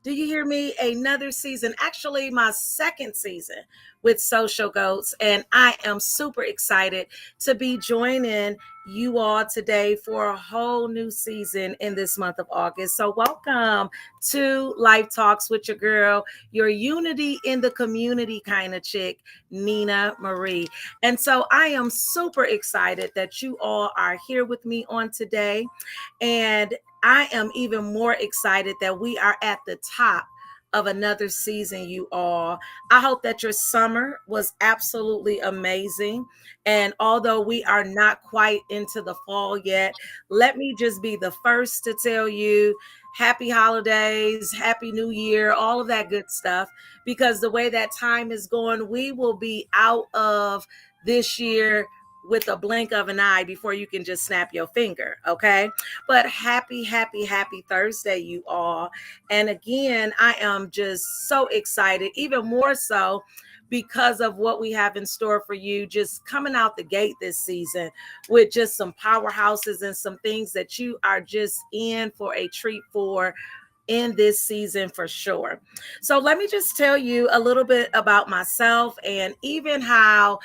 Do you hear me? Another season, actually, my second season with Social Goats. And I am super excited to be joining you all today for a whole new season in this month of August. So, welcome to Life Talks with your girl, your unity in the community kind of chick, Nina Marie. And so, I am super excited that you all are here with me on today. And I am even more excited that we are at the top of another season, you all. I hope that your summer was absolutely amazing. And although we are not quite into the fall yet, let me just be the first to tell you happy holidays, happy new year, all of that good stuff. Because the way that time is going, we will be out of this year with a blink of an eye before you can just snap your finger. Okay. But happy Thursday, you all. And again, I am just so excited, even more so because of what we have in store for you, just coming out the gate this season with just some powerhouses and some things that you are just in for a treat for in this season for sure. So let me just tell you a little bit about myself and even how,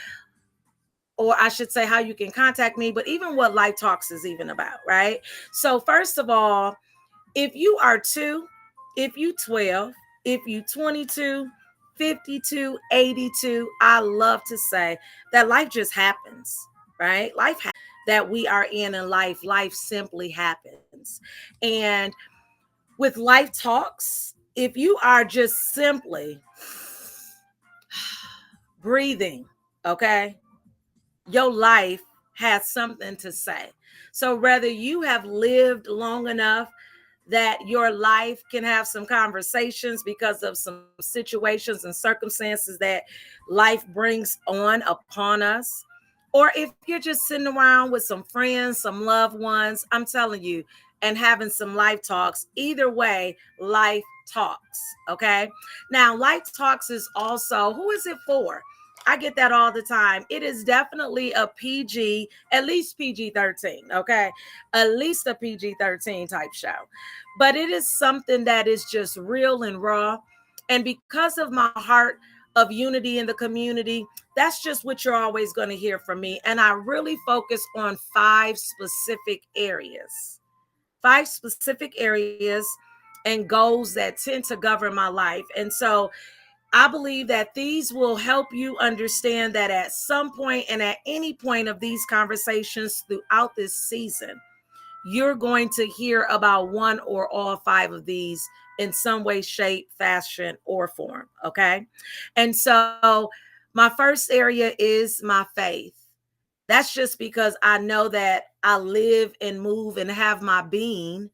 or I should say how you can contact me, but even what Life Talks is even about, right? So first of all, if you are 2, if you 12, if you 22, 52, 82, I love to say that life just happens, right? That we are in life simply happens. And with Life Talks, if you are just simply breathing, okay, your life has something to say. So whether you have lived long enough that your life can have some conversations because of some situations and circumstances that life brings on upon us, or if you're just sitting around with some friends, some loved ones, I'm telling you, and having some life talks, either way, life talks. Okay. Now, life talks is also, who is it for? I get that all the time. It is definitely a PG, at least PG 13. Okay. At least a PG 13 type show. But it is something that is just real and raw. And because of my heart of unity in the community, that's just what you're always going to hear from me. And I really focus on five specific areas and goals that tend to govern my life. And so I believe that these will help you understand that at some point and at any point of these conversations throughout this season, you're going to hear about one or all five of these in some way, shape, fashion, or form. Okay. And so my first area is my faith. That's just because I know that I live and move and have my being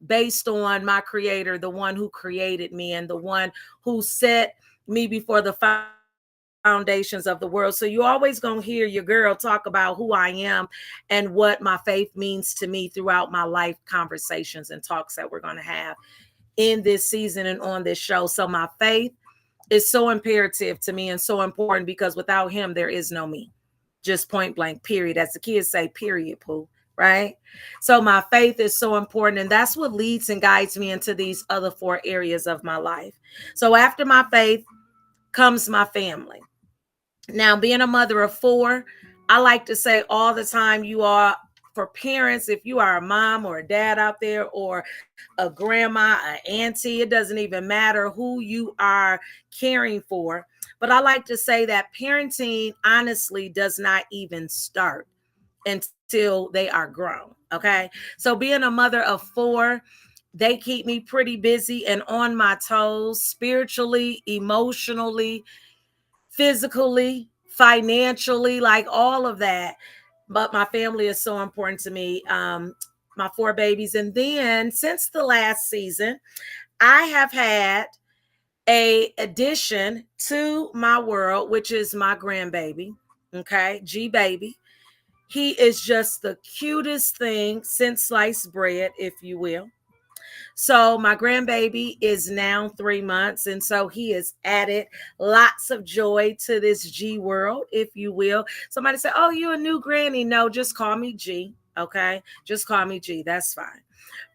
based on my creator, the one who created me and the one who set me before the foundations of the world. So you always gonna hear your girl talk about who I am and what my faith means to me throughout my life conversations and talks that we're gonna have in this season and on this show. So my faith is so imperative to me and so important because without him, there is no me. Just point blank, period. As the kids say, period, Pooh. Right? So my faith is so important. And that's what leads and guides me into these other 4 areas of my life. So after my faith comes my family. Now, being a mother of 4, I like to say all the time, you are, for parents, if you are a mom or a dad out there, or a grandma, an auntie, it doesn't even matter who you are caring for. But I like to say that parenting honestly does not even start until they are grown. Okay. So being a mother of 4, they keep me pretty busy and on my toes spiritually, emotionally, physically, financially, like all of that. But my family is so important to me. My 4 babies. And then since the last season, I have had a addition to my world, which is my grandbaby. Okay, G baby. He is just the cutest thing since sliced bread, if you will. So my grandbaby is now 3 months, and so he has added lots of joy to this G world, if you will. Somebody say, "Oh, you're a new granny." No, just call me G. Okay. Just call me G. That's fine.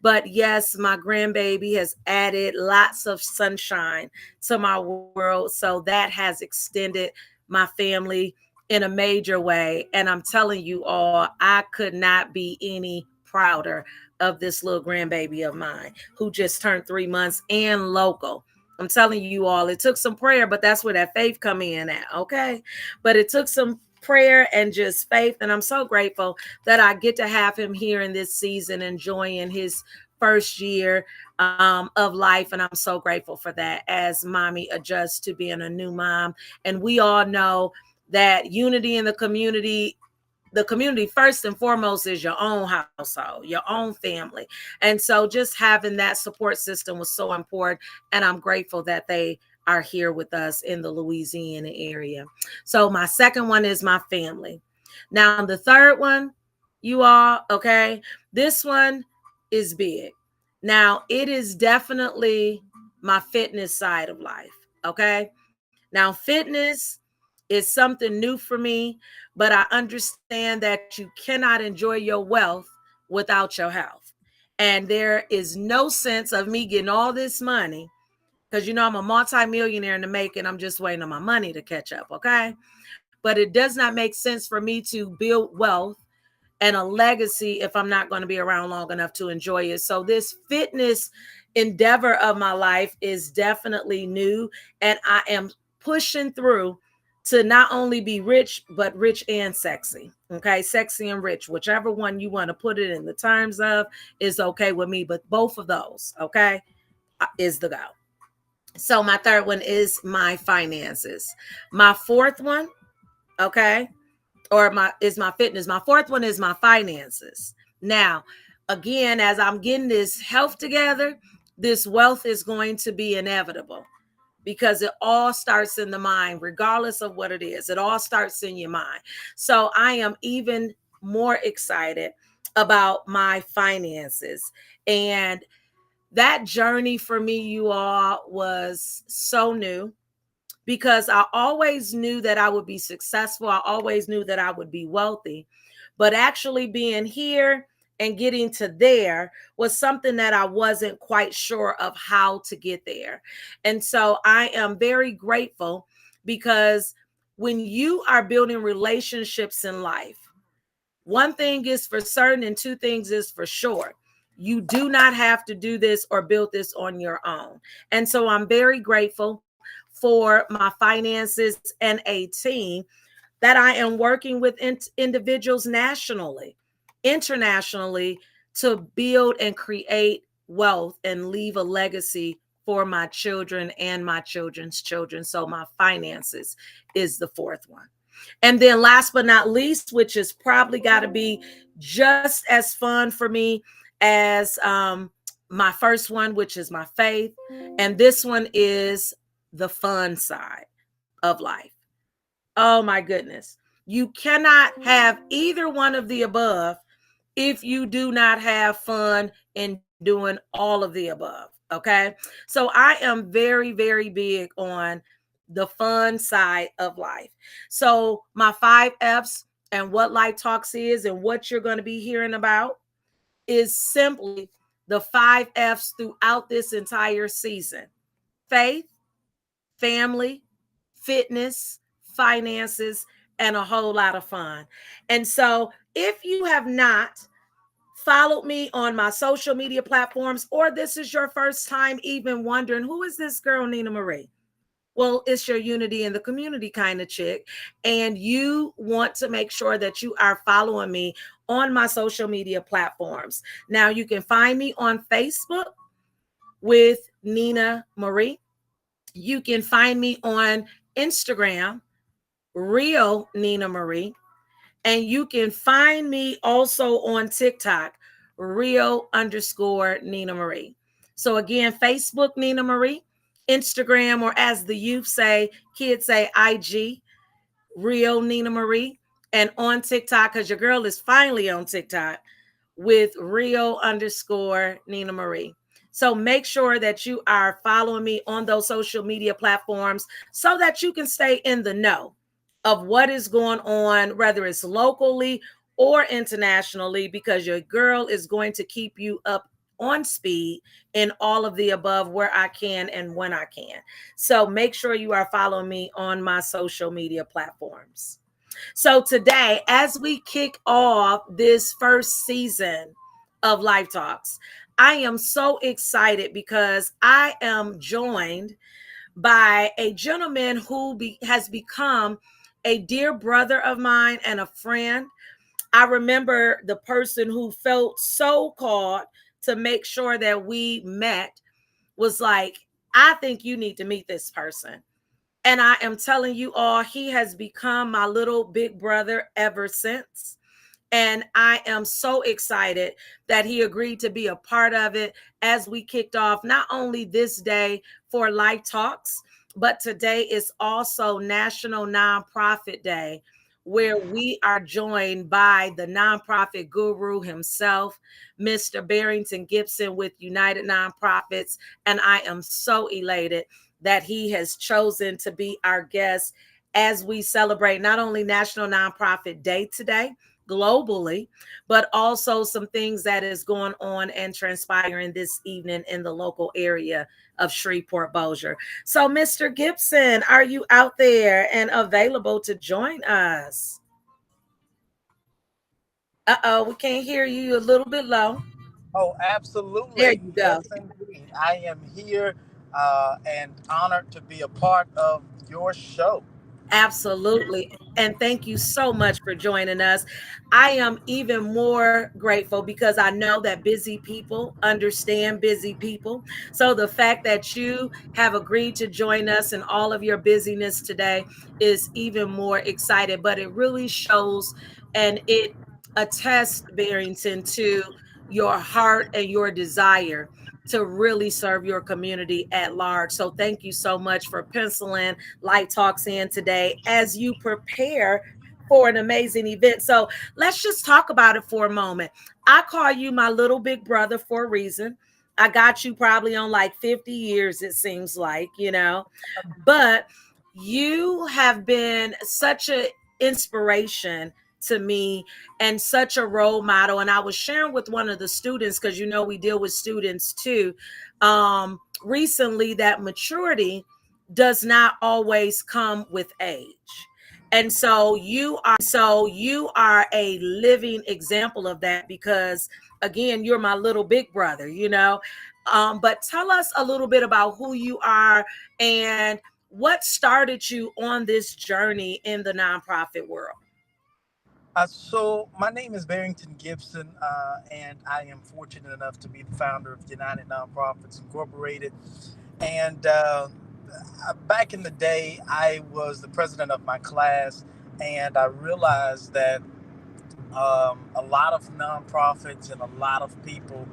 But yes, my grandbaby has added lots of sunshine to my world. So that has extended my family in a major way. And I'm telling you all, I could not be any prouder of this little grandbaby of mine who just turned 3 months and local. I'm telling you all, it took some prayer, but that's where that faith come in at. Okay. But it took some prayer and just faith. And I'm so grateful that I get to have him here in this season, enjoying his first year of life. And I'm so grateful for that as mommy adjusts to being a new mom. And we all know that unity in the community first and foremost is your own household, your own family. And so just having that support system was so important. And I'm grateful that they are here with us in the Louisiana area. So my second one is my family. Now the third one, you all, okay, this one is big. Now it is definitely my fitness side of life. Okay. Now fitness is something new for me, but I understand that you cannot enjoy your wealth without your health. And there is no sense of me getting all this money because, I'm a multimillionaire in the making. I'm just waiting on my money to catch up. Okay. But it does not make sense for me to build wealth and a legacy if I'm not going to be around long enough to enjoy it. So this fitness endeavor of my life is definitely new, and I am pushing through to not only be rich, but rich and sexy. Okay, sexy and rich, whichever one you want to put it in the terms of is okay with me, but both of those, okay, is the go. So my third one is my finances. My fourth one, okay, or my fitness. My fourth one is my finances. Now, again, as I'm getting this health together, this wealth is going to be inevitable because it all starts in the mind, regardless of what it is. It all starts in your mind. So I am even more excited about my finances. And that journey for me, you all, was so new because I always knew that I would be successful. I always knew that I would be wealthy. But actually being here and getting to there was something that I wasn't quite sure of how to get there. And so I am very grateful because when you are building relationships in life, one thing is for certain and two things is for sure. You do not have to do this or build this on your own. And so I'm very grateful for my finances and a team that I am working with individuals nationally, internationally, to build and create wealth and leave a legacy for my children and my children's children. So my finances is the fourth one. And then last but not least, which is probably got to be just as fun for me as my first one, which is my faith. And this one is the fun side of life. Oh my goodness. You cannot have either one of the above if you do not have fun in doing all of the above. Okay. So I am very, very big on the fun side of life. So my 5 F's and what Life Talks is and what you're going to be hearing about is simply the 5 F's throughout this entire season: faith, family, fitness, finances, and a whole lot of fun. And so if you have not followed me on my social media platforms, or this is your first time even wondering, who is this girl, Nina Marie? Well, it's your unity in the community kind of chick. And you want to make sure that you are following me on my social media platforms. Now, you can find me on Facebook with Nina Marie. You can find me on Instagram, Real Nina Marie. And you can find me also on TikTok, Real_Nina Marie. So again, Facebook, Nina Marie, Instagram, or as the youth say, kids say IG, Real Nina Marie. And on TikTok, because your girl is finally on TikTok, with Real_Nina Marie. So make sure that you are following me on those social media platforms so that you can stay in the know of what is going on, whether it's locally or internationally, because your girl is going to keep you up on speed in all of the above where I can and when I can. So make sure you are following me on my social media platforms. So today, as we kick off this first season of Life Talks, I am so excited because I am joined by a gentleman who has become a dear brother of mine and a friend. I remember the person who felt so called to make sure that we met was like, I think you need to meet this person. And I am telling you all, he has become my little big brother ever since. And I am so excited that he agreed to be a part of it as we kicked off not only this day for Life Talks, but today is also National Nonprofit Day, where we are joined by the nonprofit guru himself, Mr. Barrington Gibson with United Nonprofits. And I am so elated that he has chosen to be our guest as we celebrate not only National Nonprofit Day today, globally, but also some things that is going on and transpiring this evening in the local area of Shreveport Bossier. So, Mr. Gibson, are you out there and available to join us? Uh-oh, we can't hear you. You're a little bit low. Oh, There absolutely. you go. Yes, indeed. I am here and honored to be a part of your show. Absolutely. And thank you so much for joining us. I am even more grateful because I know that busy people understand busy people. So the fact that you have agreed to join us in all of your busyness today is even more excited. But it really shows and it attests, Barrington, to your heart and your desire to really serve your community at large. So thank you so much for penciling Light Talks in today as you prepare for an amazing event. So let's just talk about it for a moment. I call you my little big brother for a reason. I got you probably on like 50 years, it seems like, but you have been such an inspiration to me and such a role model. And I was sharing with one of the students, because we deal with students too, recently, that maturity does not always come with age. And so you are a living example of that, because again, you're my little big brother. But tell us a little bit about who you are and what started you on this journey in the nonprofit world. So, my name is Barrington Gibson, and I am fortunate enough to be the founder of United Nonprofits Incorporated. And back in the day, I was the president of my class, and I realized that a lot of nonprofits and a lot of people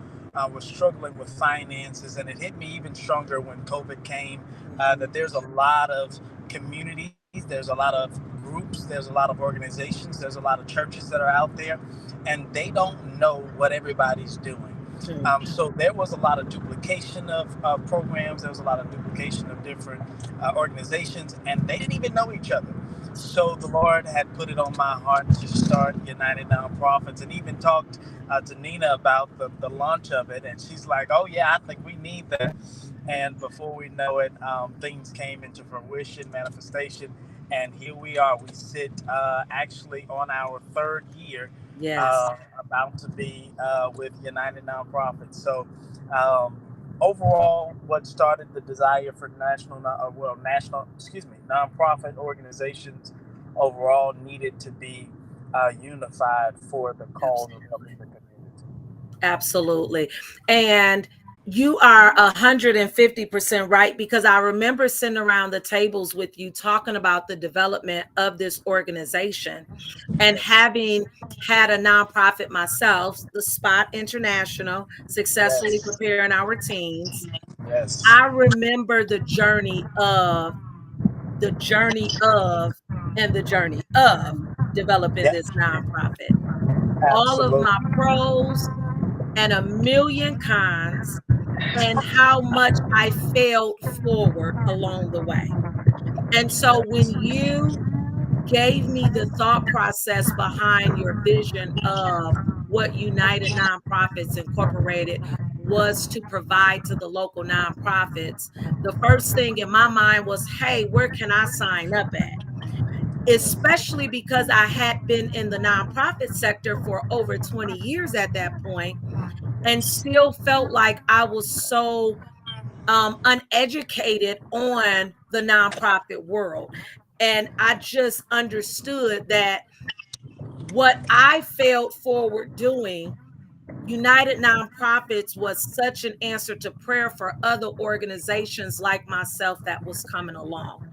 were struggling with finances, and it hit me even stronger when COVID came. That there's a lot of communities, there's a lot of groups, there's a lot of organizations, there's a lot of churches that are out there, and they don't know what everybody's doing. Mhm. So there was a lot of duplication of programs. There was a lot of duplication of different organizations, and they didn't even know each other. So the Lord had put it on my heart to start United Nonprofits, and even talked to Nina about the launch of it. And she's like, "Oh yeah, I think we need that." And before we know it, things came into fruition, manifestation, and here we are. We sit actually on our third year, Yes, about to be with United Nonprofits. So. Um, Overall, what started the desire for nonprofit organizations overall needed to be unified for the cause of helping the community. absolutely. And you are 150% right, because I remember sitting around the tables with you talking about the development of this organization and Yes, having had a nonprofit myself, the Spot International, successfully yes, preparing our teens. yes, I remember the journey of and the journey of developing yeah, this nonprofit. All of absolutely. my pros and a million cons, and how much I failed forward along the way. And so when you gave me the thought process behind your vision of what United Nonprofits Incorporated was to provide to the local nonprofits. The first thing in my mind was, hey, where can I sign up at? Especially because I had been in the nonprofit sector for over 20 years at that point, and still felt like I was so uneducated on the nonprofit world. And I just understood that what I failed forward doing, United Nonprofits was such an answer to prayer for other organizations like myself that was coming along.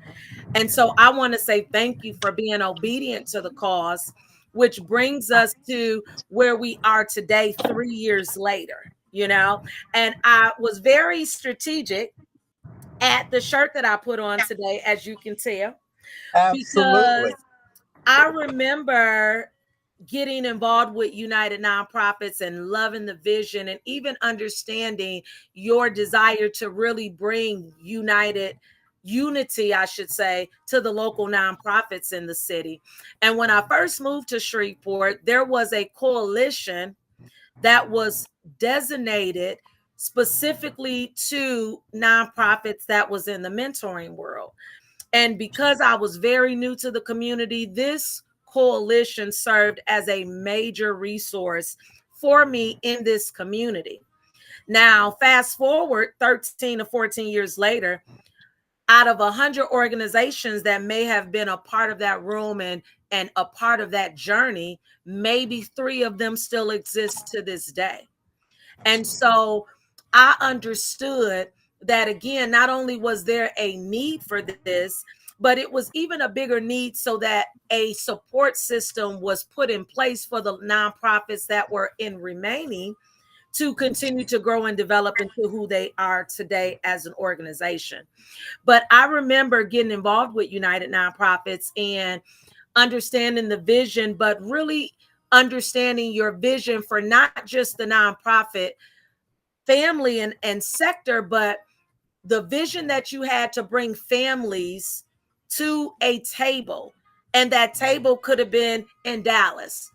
And so I want to say thank you for being obedient to the cause, which brings us to where we are today, 3 years later, you know. And I was very strategic at the shirt that I put on today, as you can tell, because Absolutely. I remember getting involved with United Nonprofits and loving the vision and even understanding your desire to really bring unity, I should say, to the local nonprofits in the city. And when I first moved to Shreveport, there was a coalition that was designated specifically to nonprofits that was in the mentoring world. And because I was very new to the community, this coalition served as a major resource for me in this community. Now, fast forward 13 to 14 years later, out of 100 organizations that may have been a part of that room and a part of that journey, maybe 3 of them still exist to this day. And so I understood that, again, not only was there a need for this, but it was even a bigger need so that a support system was put in place for the nonprofits that were in remaining to continue to grow and develop into who they are today as an organization. But I remember getting involved with United Nonprofits and understanding the vision, but really understanding your vision for not just the nonprofit family and sector, but the vision that you had to bring families to a table. And that table could have been in Dallas.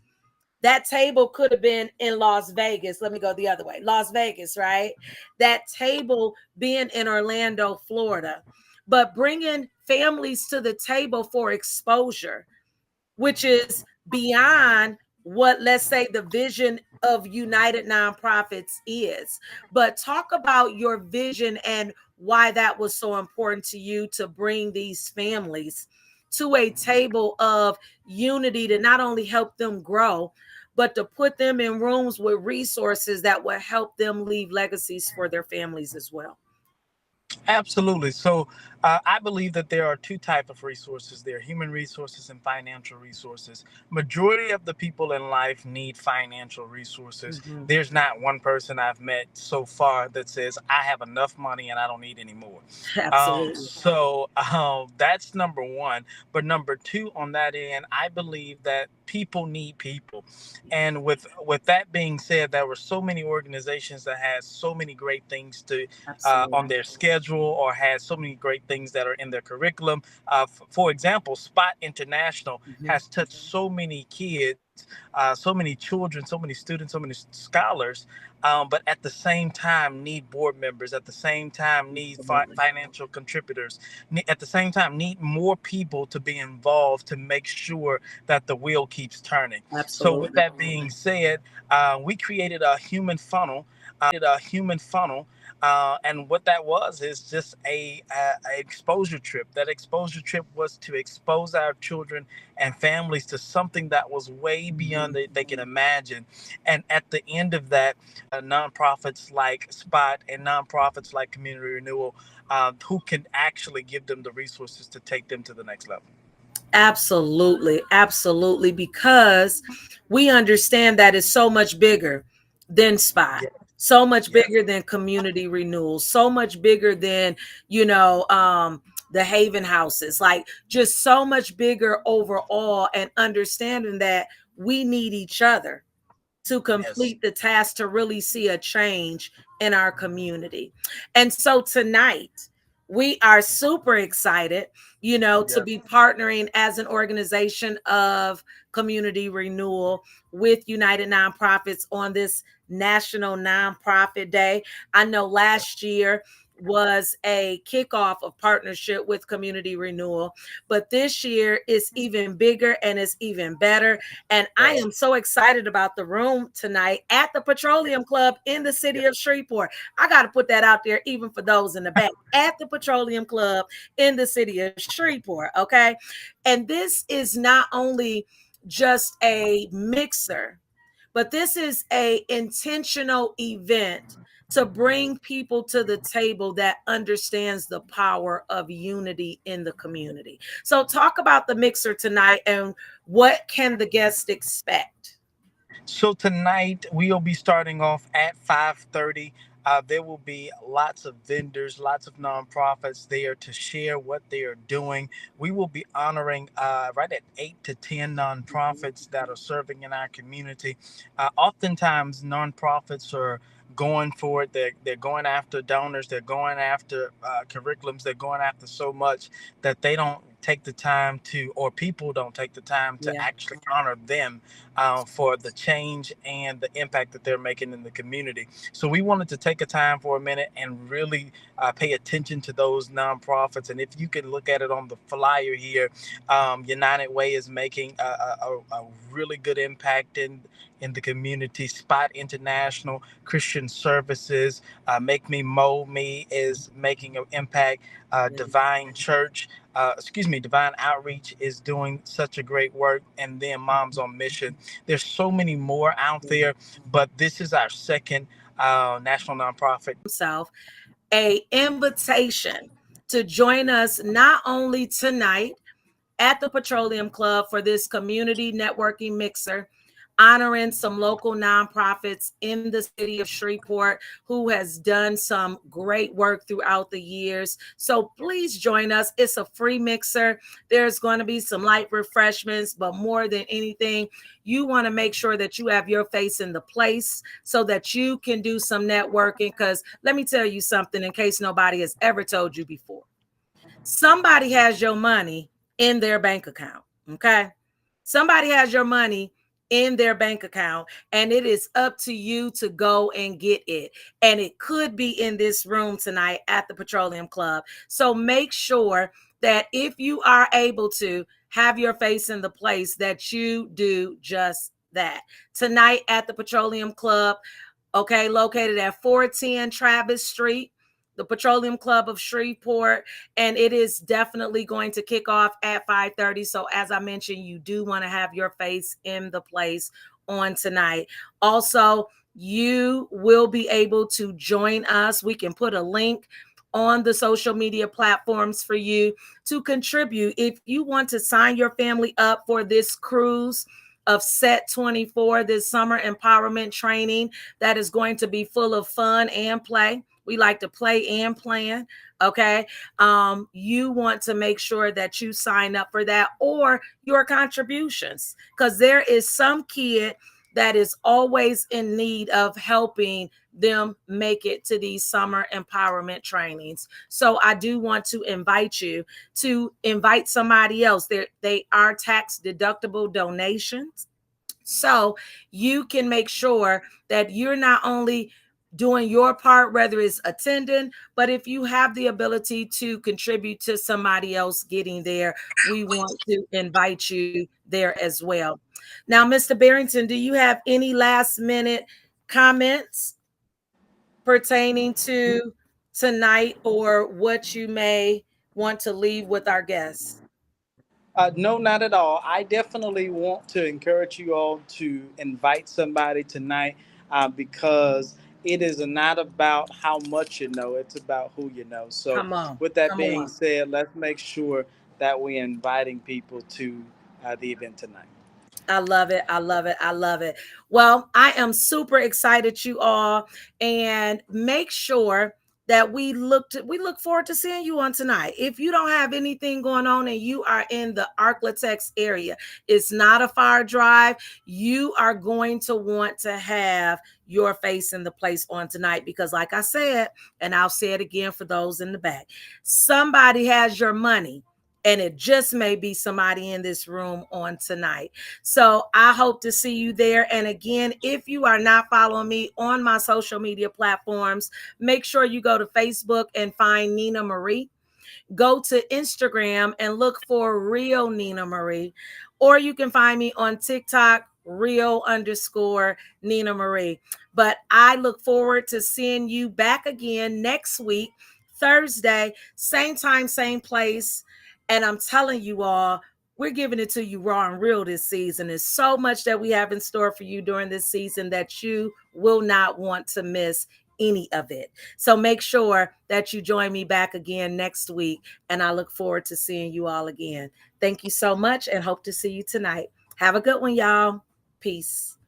That table could have been in Las Vegas. Let me go the other way. Las Vegas, right? That table being in Orlando, Florida. But bringing families to the table for exposure, which is beyond what, let's say, the vision of United Nonprofits is. But talk about your vision and why that was so important to you to bring these families to a table of unity to not only help them grow, but to put them in rooms with resources that will help them leave legacies for their families as well. Absolutely. So I believe that there are two type of resources. There are human resources and financial resources. Majority of the people in life need financial resources. Mhm. There's not one person I've met so far that says I have enough money and I don't need any more. Absolutely. That's number one. But number two, on that end, I believe that people need people. And with that being said, there were so many organizations that had so many great things to on Absolutely. their schedule or has so many great things that are in their curriculum. For example, Spot International Mhm. has touched so many kids, so many children, so many students, so many scholars, but at the same time need board members, at the same time need Absolutely. financial contributors, at the same time need more people to be involved to make sure that the wheel keeps turning. So with Absolutely. that being said, we created a human funnel. And what that was is just a exposure trip. That exposure trip was to expose our children and families to something that was way beyond Mhm. they can imagine. And at the end of that, nonprofits like Spot and nonprofits like Community Renewal, who can actually give them the resources to take them to the next level. Absolutely. Absolutely. Because we understand that it's so much bigger than Spot, Yeah. so much Yeah. bigger than Community Renewal, so much bigger than, the Haven houses, like just so much bigger overall, and understanding that we need each other to Yes. complete the task to really see a change in our community. And so tonight, we are super excited, to Yes. be partnering as an organization of community renewal with United Nonprofits on this National Nonprofit Day. I know last year was a kickoff of partnership with community renewal, but this year is even bigger and it's even better. And I Yes. am so excited about the room tonight at the Petroleum Club in the city Yes. of Shreveport. I got to put that out there, even for those in the back, at the Petroleum Club in the city of Shreveport. Okay. And this is not only just a mixer, but this is a intentional event to bring people to the table that understands the power of unity in the community. So talk about the mixer tonight and what can the guests expect? So tonight we'll be starting off at 5:30. There will be lots of vendors, lots of nonprofits there to share what they are doing. We will be honoring right at 8 to 10 nonprofits that are serving in our community. Oftentimes, nonprofits are going for it. They're going after donors. They're going after curriculums. They're going after so much that they don't take the time to, or people don't take the time to Yeah. actually honor them for the change and the impact that they're making in the community. So we wanted to take a time for a minute and really pay attention to those nonprofits. And if you can look at it on the flyer here, United Way is making a really good impact in the community. Spot International, Christian Services, Make Me Mold Me is making an impact. Divine Church, Divine Outreach is doing such a great work. And then Moms on Mission. There's so many more out there, but this is our second national nonprofit. Himself a invitation to join us not only tonight at the Petroleum Club for this community networking mixer, honoring some local nonprofits in the city of Shreveport who has done some great work throughout the years. So please join us. It's a free mixer. There's going to be some light refreshments, but more than anything, you want to make sure that you have your face in the place so that you can do some networking. Because let me tell you something in case nobody has ever told you before. Somebody has your money in their bank account. Okay. Somebody has your money in their bank account, and it is up to you to go and get it. And it could be in this room tonight at the Petroleum Club. So make sure that if you are able to have your face in the place, that you do just that. Tonight at the Petroleum Club, okay, located at 410 Travis Street, the Petroleum Club of Shreveport, and it is definitely going to kick off at 5:30. So as I mentioned, you do want to have your face in the place on tonight. Also, you will be able to join us. We can put a link on the social media platforms for you to contribute. If you want to sign your family up for this cruise of Set 24, this summer empowerment training that is going to be full of fun and play. We like to play and plan. Okay. You want to make sure that you sign up for that or your contributions, because there is some kid that is always in need of helping them make it to these summer empowerment trainings. So I do want to invite you to invite somebody else. They are tax deductible donations. So you can make sure that you're not only doing your part, whether it's attending, but if you have the ability to contribute to somebody else getting there, we want to invite you there as well. Now, Mr. Barrington, do you have any last minute comments pertaining to tonight or what you may want to leave with our guests? No, not at all. I definitely want to encourage you all to invite somebody tonight because it is not about how much you know, it's about who you know. So, Come on, with that come being on. said, let's make sure that we're inviting people to the event tonight. I love it. I love it. I love it. Well, I am super excited, you all. And make sure that we look forward to seeing you on tonight. If you don't have anything going on and you are in the Arklatex area, it's not a far drive. You are going to want to have your face in the place on tonight, because like I said, and I'll say it again for those in the back, somebody has your money, and it just may be somebody in this room on tonight. So I hope to see you there. And again, if you are not following me on my social media platforms, make sure you go to Facebook and find Nina Marie. Go to Instagram and look for Real Nina Marie, or you can find me on TikTok, real_Nina Marie. But I look forward to seeing you back again next week, Thursday, same time, same place. And I'm telling you all, we're giving it to you raw and real this season. There's so much that we have in store for you during this season that you will not want to miss any of it. So make sure that you join me back again next week, and I look forward to seeing you all again. Thank you so much, and hope to see you tonight. Have a good one, y'all. Peace.